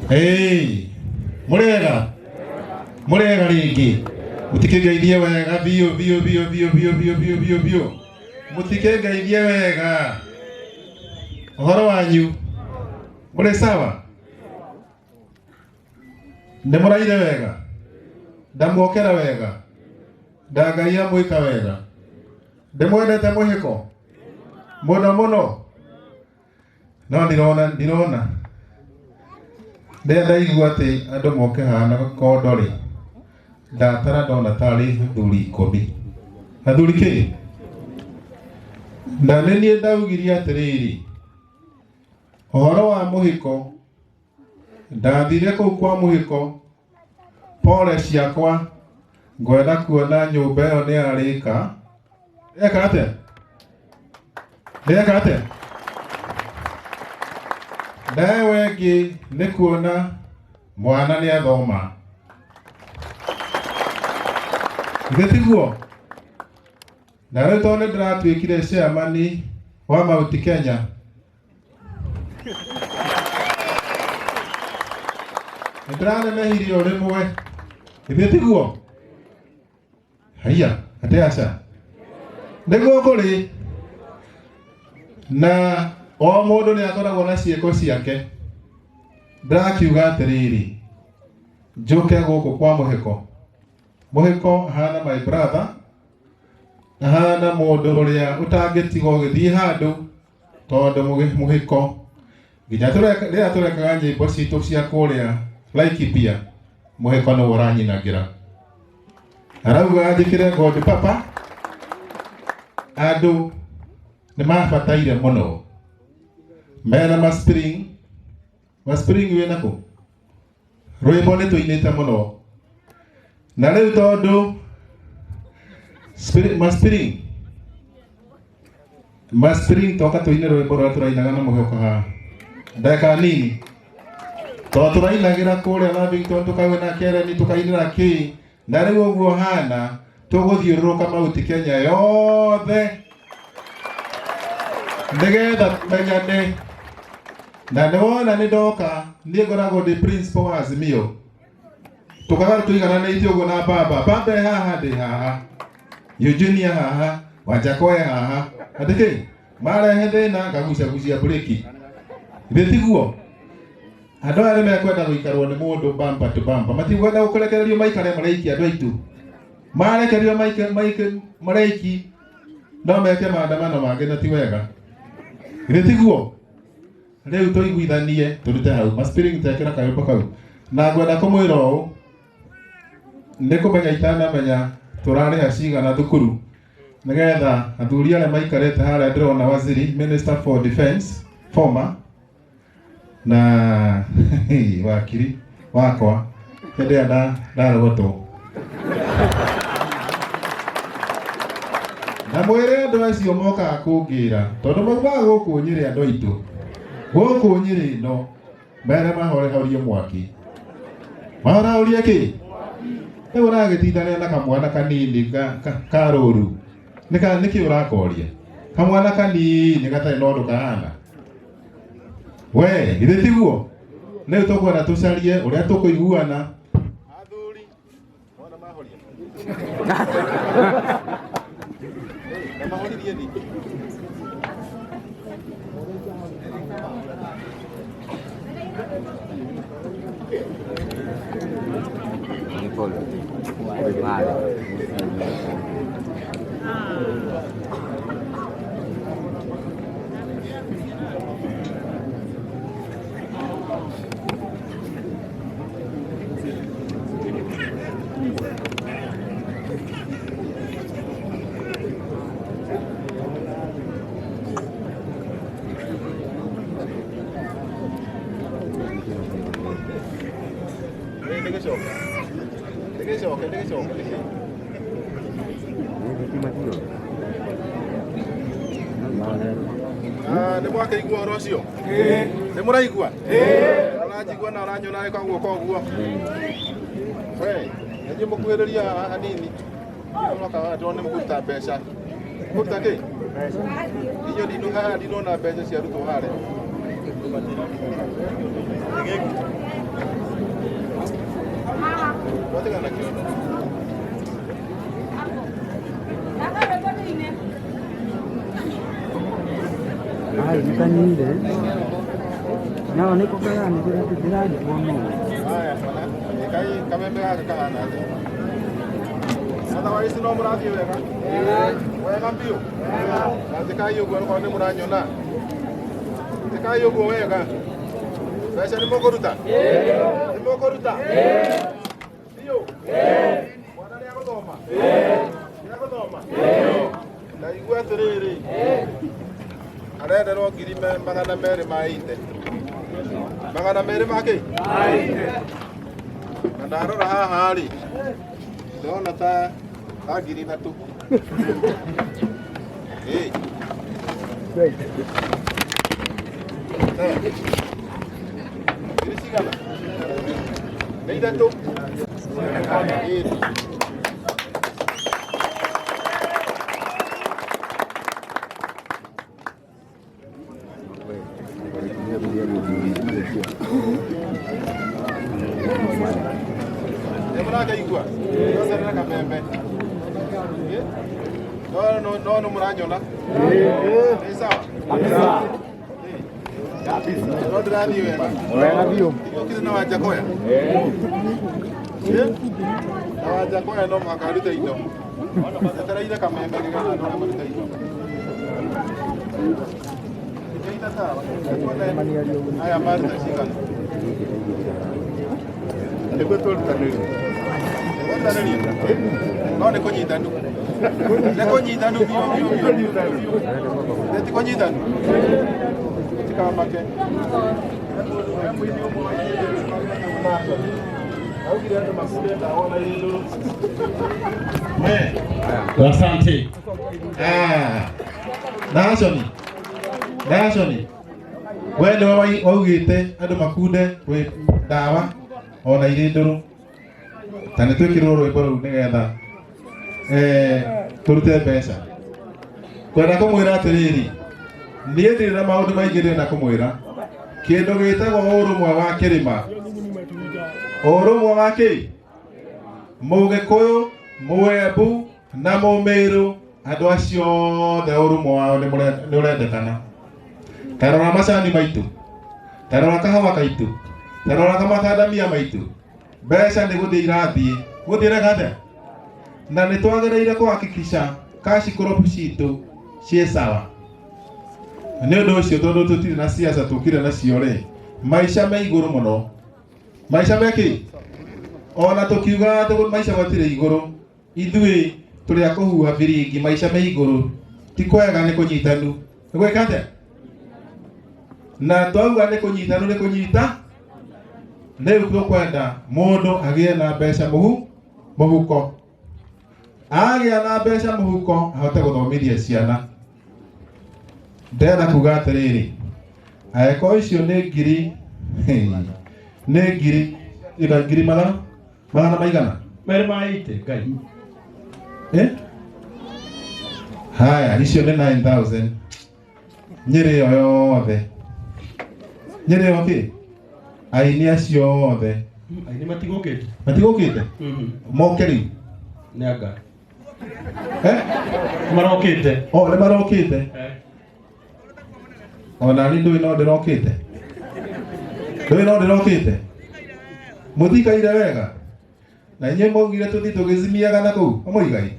Hey, Murega rigi. Mutikigeithie wega bio. Mutikigeithie wega. Uhoro wanyu. Muri sawa? Ndemuraire wega. Ndamwokera wega. Ndagaia mwika wega. Ndemwendete Muhiko. Muno. No ndirona. Ndaigua ati andu moke hana kodori. Ndatara ndona tari thuri 10. Athuri ki? Na nenie ndaugiria atiriri. Uhoro wa Muhiko. Ndathire kuu kwa Muhiko. Pole ciakwa. Ngwenda kuona nyumba iyo ni arika. Eka ate? Ndawe ngi ni kuona mwana ni athoma. Gitiguo. Na rĩu tondũ ndĩratuĩkire chairman wa Mount Kenya. Ndĩranenehirie rĩmwe. Gitiguo. Haya, ateaca. Nĩguo kũrĩ. Na o mũndũ nĩ akoragwo na ciĩko ciake. Ndakiuga atĩrĩrĩ. Njoke gũkũ kwa Muhiko. Muhiko hana my brother. Hana mũndũ ũrĩa ũtangĩtiga ũgĩthiĩ handũ tondũ Muhiko. Nginya turekaga nyĩmbo citũ cia kũrĩa Laikipia. Muhiko nĩ ũranyinagĩra. Arauga njĩkĩre God papa. Andũ nĩ mabataire mũno. Mena maspring wĩna kũ? Rwĩmbo nĩ tũinĩte mũno. Na rĩu tondũ maspring toka tũine rwĩmbo rũrĩa tũrainaga na Muhiko haha. Ndeka nini. Tondũ tũrainagĩra kũrĩa Lavington tũkauga na Kereni tũkainĩra kĩ. Na rĩu ũguo hana tũgũthiũrũrũka Mount Kenya yothe. Nĩgetha tumenyane. Na nĩwona nĩ ndoka niĩ ngoragwo ndĩ principal wa Azimio. Tukaga tuigananĩtie ũguo na baba. Baba haha ndĩ haha. Eugenia haha. Wanjakoe haha. Atĩkĩ marehe thĩna ngagucia breki. Gĩtiguo. Andũ arĩa mekwenda gũikarwo nĩ mũndũ bumper to bumper. Matikwenda gũkũrekererio maikare maraiki andũ aitũ. Marekererio maraiki no meke maandamano mangĩ na ti wega. Gĩtiguo. Rĩu tũiguithanie tũrute hau. Maspiring tekĩra kayũmba kau. Na ngwenda kũmwĩra ũũ. Nĩ kũmenya itanamenya tũrarĩha cigana thukuru. Nĩgetha athuri arĩa maikarĩte harĩa ndĩrona waziri Minister for Defense former na wakiri wakwa hĩndĩ ĩrĩa ndarogotwo. Na mwĩre andũ acio mokaga kũngĩra tondũ maumaga gũkũ Nyĩrĩ andũ aitũ. Gũkũ Nyĩrĩ ĩno mere mahorehorie mwaki. Mahorehorie kĩ? Rĩu ũragĩtindania na kamwana kanini karũru. Nĩkĩ ũrakoria? Kamwana kanini gatarĩ na ũndũ kahana. We, gĩtiguo. Rĩu tũkwenda tũcarie ũrĩa tũkũiguana. Athuri, ona mahoria. Na mahoririe ni. Nĩ mwakaigua ũhoro ũcio? Nĩ mũraigua? Ũranjigua na ũranyona eka guoko ũguo. We, nĩ mũkuhĩrĩria hanini. Nĩ mũkũruta mbeca. Mũkũruta kĩ? Inyo ndinona mbeca cia rutwo harĩa. Watigana kiondo. Ai, nitanyire. Nao niko kaya ni kujiraji kuono. Haya, kai kamembe kana. Sasa wali sino muradi wega. Wega mbio. Kazi kai yugo kwa ni muranyona. Kai yugo wega. Sasa ni mokoruta. Ni mokoruta. Ndio. Mwana ni akotoma. Ni akotoma. Na igwa terere. Arenda no ngirime magana mere maite. Magana mere make? Maite. Na ndarora haha ri. Ndona ta ngiri thatu. Eh. Ngiri cigana? Nĩ ithatu. Igua. Sasa nina kamembe. No muranyona. Ni sawa. Sawa. Kabisa. Ndio radio wena. Wena bio. Kile na wajakoya. Na wajakoya ndo makaruta indo. Tara ile kamembe ngana ndo maruta indo. Ita sawa. Haya maruta shikana. Ndio toltaniri. No ne konyita ndu. Ne konyita ndu bio. Ne konyita ndu. Tika make. Au kile ndo masude taona hilo. Asante. Dashoni. Wende waugite andu makunde we dawa ona irinduru. Tane twikirwo rwimbo rũu nigetha turute mbeca. Kwenda kumwira atiriri, niĩ ndirĩ na maũndũ maingĩ ndĩrenda kumwĩra. Kĩndũ gĩtagwo ũrũmwe wa kĩrĩma. Ũrũmwe wa kĩ? Mũgĩkũyũ, Mũembu na Mũmĩrũ, andũ acio othe ũrũmwe wao nĩ ũrendekana. Tarora macani maitũ, tarora kahũa kaitũ, tarora kamakandamia maitũ. Mbeca nĩ gũthiĩ irathiĩ, gũthiĩ gathe. Na nĩ twagĩrĩire kũhakikisha cash crop citũ ciĩ sawa. Nĩ ũndũ ũcio tondũ tũtirĩ na siasa tũkire nacio rĩ, maica me igũrũ mũno. Maica mekĩ? Ona tũkiuga atĩ maica matirĩ igũrũ, ithuĩ tũrĩ a kũhuha biringi, maica me igũrũ. Ti kwega nĩ kũnyitanu. Nĩ gwĩka atĩa? Na twauga nĩ kũnyitanu nĩ kũnyita. Leo tukwenda mundu agie na mbeca muhuko. Agia na mbeca muhuko ahote guthomithia ciana. Ndenda kuga atiriri. Aeko icio nĩ ngiri. Nĩ ngiri. Ida ngiri magana maigana. Mere maite ngai. Haya, icio nĩ 9,000. Nyeri yothe. Nyeri yothe. Aini acio othe. Aini matigũkĩte. Matigũkĩte? Moke rĩu. Nĩanga. Marokĩte. O nĩ marokĩte. Ona ni ndũĩ no ndĩrokĩte. Ndũĩ no ndĩrokĩte. Mũthikaire wega. Na inyuĩ maugire tũthiĩ tũgĩcimiaga na kũu. Mũigai.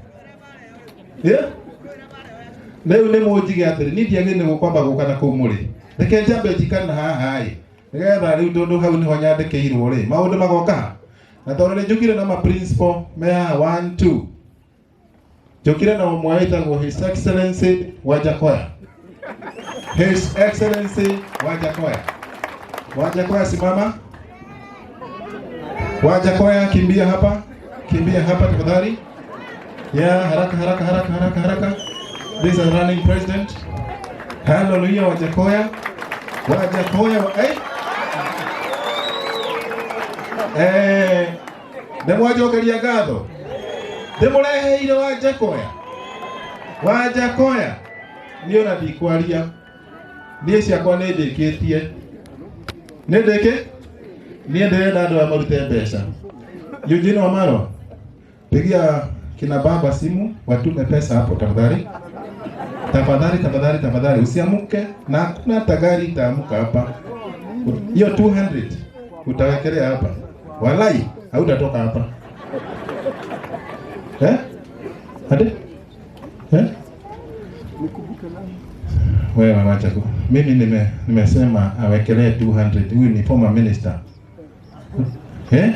Rĩu nĩ mũnjige atĩrĩ, niĩ ndiagĩrĩire gũkwamba gũka na kũu mũrĩ. Reke njambe njikare haha ĩ. Nigetha riu tondu hau niho nyandikirwo ri maundu magoka na tondu ni njukire na ma principal mea 1 2 njukire na umwe witagwo His Excellency Wajakoya. His Excellency Wajakoya. Wajakoya simama. Wajakoya kimbia hapa tafadhali. Haraka. This is a running president. Hallelujah. Wajakoya Ndemwajokeria ngatho. Ndemureheire Wajakoya. Niĩ ona ndikwaria. Niĩ ciakwa nĩ ndĩkĩtie. Nĩ ndĩkĩ? Niĩ ndĩrenda andũ a marute mbeca. Eugene Wamalo, pigia kina baba simu watume pesa hapo tafadhali. Tafadhali usiamuke na hakuna hata gari itaamuka hapa. Hiyo 200 utawekelea hapa. Walai hautatoka hapa. Hadi? Wewe wacha tu. Mimi nimesema awekelee 200. Huyu ni former minister.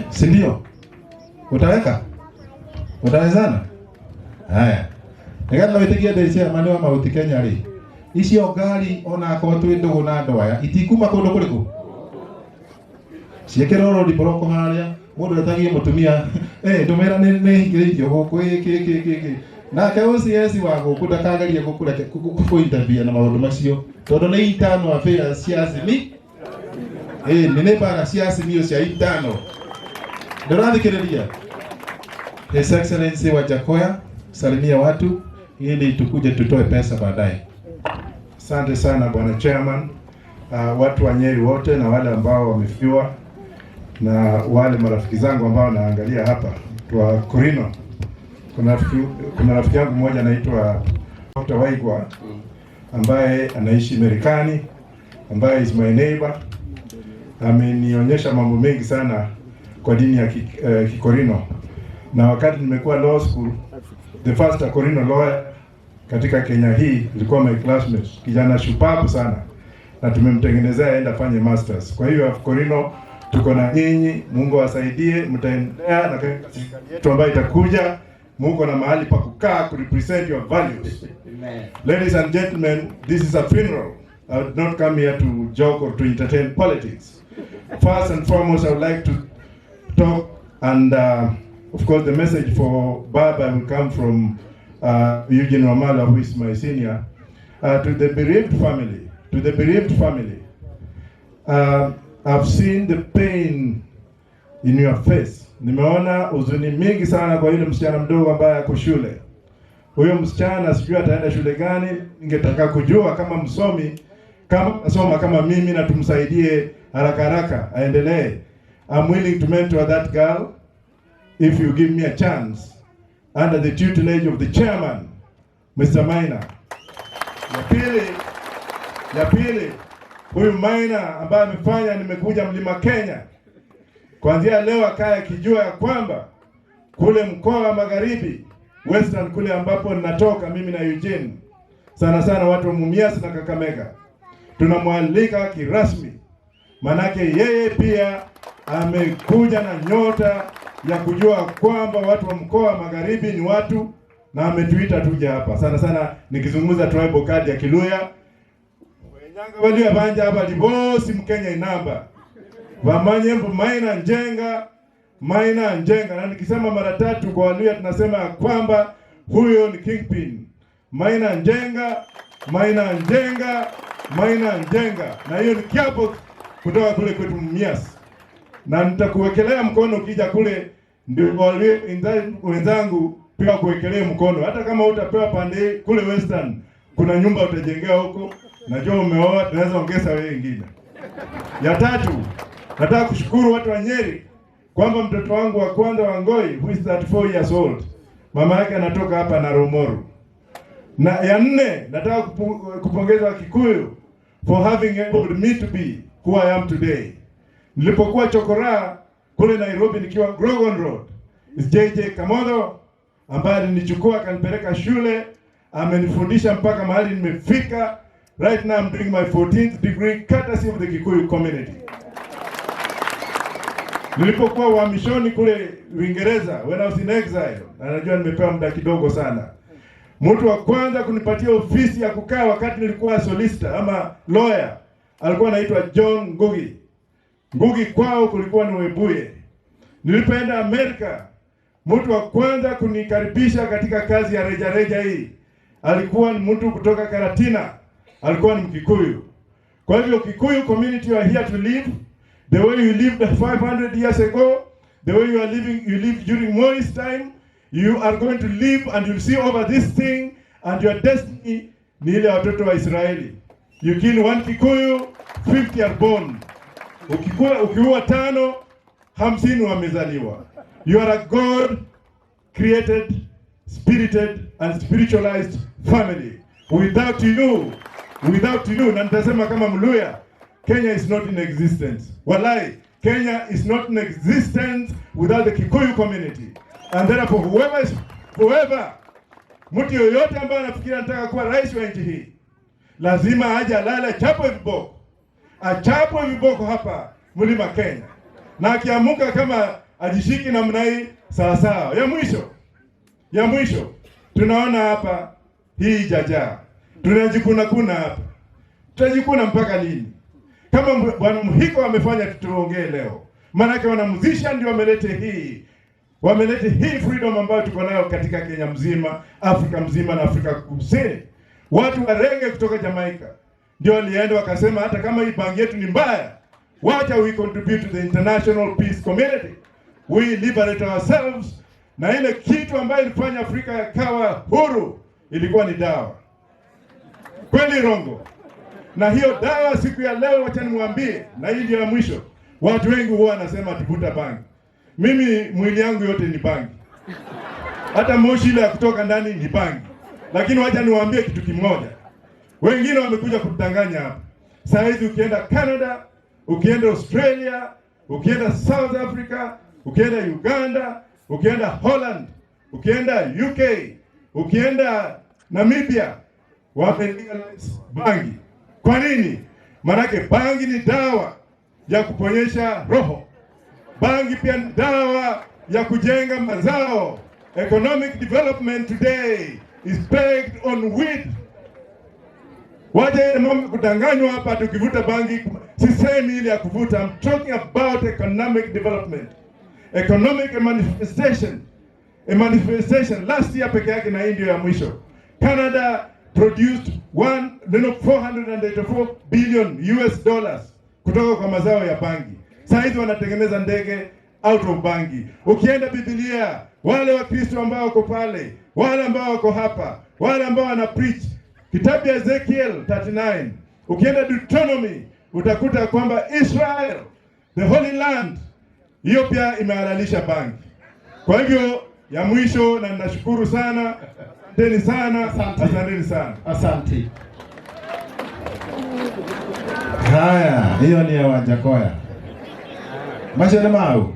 Si ndio? Utaweka? Utawezana? Haya. Nigana witigia decia mani wa mauti Kenya ri. Icio ngari ona akorwo twi ndugu na ndoya itikuma kundu kuriku. Ciekera ro diporoko haria mundu etagie mutumia ndumira ni hingirithio guku ki na ke uciesi wa guku ndakagarie gukureke ku interview na maundu macio tondu ni itano afia cia azimi ni bara cia azimio cia itano ndirathikiriria. His Excellency wa Jakoya salimia watu ili tukuje tutoe pesa baadaye. Asante sana Bwana Chairman, watu wa Nyeri wote na wale ambao wamefiwa na wale marafiki zangu ambao naangalia hapa kwa Kurino. Kuna rafiki yangu mmoja anaitwa Dr. Waigwa ambaye anaishi Marekani, ambaye is my neighbor. Amenionyesha mambo mengi sana kwa dini ya Kikorino. Na wakati nimekuwa law school, the first Korino lawyer katika Kenya hii ilikuwa my classmate, kijana shupavu sana, na tumemtengenezea aende afanye masters. Kwa hiyo Korino tuko na nyinyi, Mungu awasaidie, mtaendelea na serikali yetu ambayo itakuja, Mungu na mahali pa kukaa ku represent your values. Amen. Ladies and gentlemen, this is a funeral. I would not come here to joke or to entertain politics. First and foremost, I would like to talk and of course, the message for Baba will come from Eugene Wamala, who is my senior, to the bereaved family. I've seen the pain in your face. Nimeona huzuni mingi sana kwa yule msichana mdogo ambaye ako shule. Huyo msichana sijui ataenda shule gani, ningetaka kujua kama msomi, kama asoma kama mimi na tumsaidie haraka aendelee. I'm willing to mentor that girl if you give me a chance, under the tutelage of the chairman, Mr. Maina. Ya pili, huyu Maina ambaye amefanya nimekuja Mlima Kenya. Kuanzia leo akae akijua ya kwamba kule mkoa wa Magharibi, Western kule ambapo ninatoka mimi na Eugene, sana watu wa Mumias na Kakamega, tunamwalika kirasmi. Manake yeye pia amekuja na nyota ya kujua kwamba watu wa mkoa wa Magharibi ni watu, na ametuita tuje hapa. Sana nikizungumza tribal card ya Kiluya. Wenyanga wali abanja hapa libosi Mkenya inamba. Wamanye Maina Njenga. Na nikisema mara tatu kwa Waluya tunasema kwamba huyo ni kingpin. Maina Njenga. Na hiyo ni kiapo kutoka kule kwetu Mumias. Na nitakuwekelea mkono ukija kule, ndio wenzangu pia kuwekelea mkono. Hata kama utapewa pande kule Western, kuna nyumba utajengea huko. Najua umeoa, tunaweza ongeza wewe wengine. Ya tatu, nataka kushukuru watu wa Nyeri kwamba mtoto wangu wa kwanza wa Ngoi, who is 34 years old, mama yake anatoka hapa na Rumoru. Na ya nne, nataka kupongeza Wakikuyu for having enabled me to be who I am today. Nilipokuwa Chokora kule Nairobi nikiwa Grogan Road, is JJ Kamodho ambaye alinichukua akanipeleka shule, amenifundisha mpaka mahali nimefika. Right now I'm doing my 14th degree courtesy of the Kikuyu community. Nilipokuwa uhamishoni kule Uingereza, when I was in exile, anajua nimepewa muda kidogo sana. Mtu wa kwanza kunipatia ofisi ya kukaa wakati nilikuwa solicitor ama lawyer alikuwa anaitwa John Ngugi kwao kulikuwa ni Webuye. Nilipoenda Amerika, mtu wa kwanza kunikaribisha katika kazi ya reja hii alikuwa ni mtu kutoka Karatina, alikuwa ni Mkikuyu. Kwa hivyo Kikuyu community are here to live the way you lived 500 years ago, the way you live during Moi's time. You are going to live and you'll see over this thing, and your destiny ni ile watoto wa Israeli. You kill one Kikuyu, 50 are born. Ukiua 5, 50 wamezaliwa. You are a God-created, spirited, and spiritualized family. Without you, na nitasema kama Mluya, Kenya is not in existence. Walai, Kenya is not in existence without the Kikuyu community. And therefore, whoever, mtu yoyote ambaye anafikiria anataka kuwa rais wa nchi hii, lazima aje alale achapwe viboko. Achapwe viboko hapa Mlima Kenya. Na akiamuka kama ajishiki namna hii sawa sawa. Ya mwisho tunaona hapa hii jaja. Tunajikuna hapa. Tutajikuna mpaka lini? Kama bwana Muhiko amefanya tutuongee leo. Maana wanamuzisha ndio wamelete hii freedom ambayo tuko nayo katika Kenya mzima, Afrika mzima na Afrika Kusini. Watu wa rege kutoka Jamaica ndio walienda wakasema hata kama hii bangi yetu ni mbaya, wacha we contribute to the international peace community. We liberate ourselves. Na ile kitu ambayo ilifanya Afrika kawa huru ilikuwa ni dawa. Kweli rongo? Na hiyo dawa siku ya leo wacha nimwambie, na hii ndio ya mwisho. Watu wengi huwa wanasema tuvuta bangi. Mimi mwili yangu yote ni bangi. Hata moshi ile ya kutoka ndani ni bangi. Lakini wacha niwaambie kitu kimoja. Wengine wamekuja kutanganya hapa. Sasa hivi ukienda Canada, ukienda Australia, ukienda South Africa, ukienda Uganda, ukienda Holland, ukienda UK, ukienda Namibia, wamelegalize bangi. Kwa nini? Maanake bangi ni dawa ya kuponyesha roho. Bangi pia ni dawa ya kujenga mazao. Economic development today is pegged on weed. Waje mambo kudanganywa hapa tukivuta bangi, sisemi ile ya kuvuta. I'm talking about economic development. Economic manifestation. A manifestation last year peke yake, na ndio ya mwisho. Canada produced 484 billion US dollars kutoka kwa mazao ya bangi. Sasa hivi wanatengeneza ndege out of bangi. Ukienda Biblia, wale wa Kristo ambao wako pale, wale ambao wako hapa, wale ambao wana preach kitabu ya Ezekiel 39, ukienda Deuteronomy utakuta kwamba Israel, the Holy Land, hiyo pia imehalalisha bangi. Kwa hivyo ya mwisho, na ninashukuru sana. Asanteni sana. Asante. Haya, hiyo ni ya Wajakoya. Mashana mau.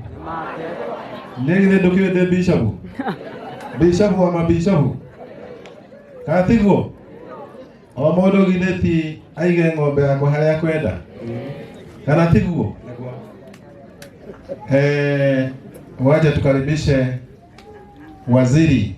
Ndege dokio de bishabu. Bishabu ama bishabu. Katigo. Omodo gideti aige ng'ombe yako haya kwenda. Kana tigo. Waje tukaribishe waziri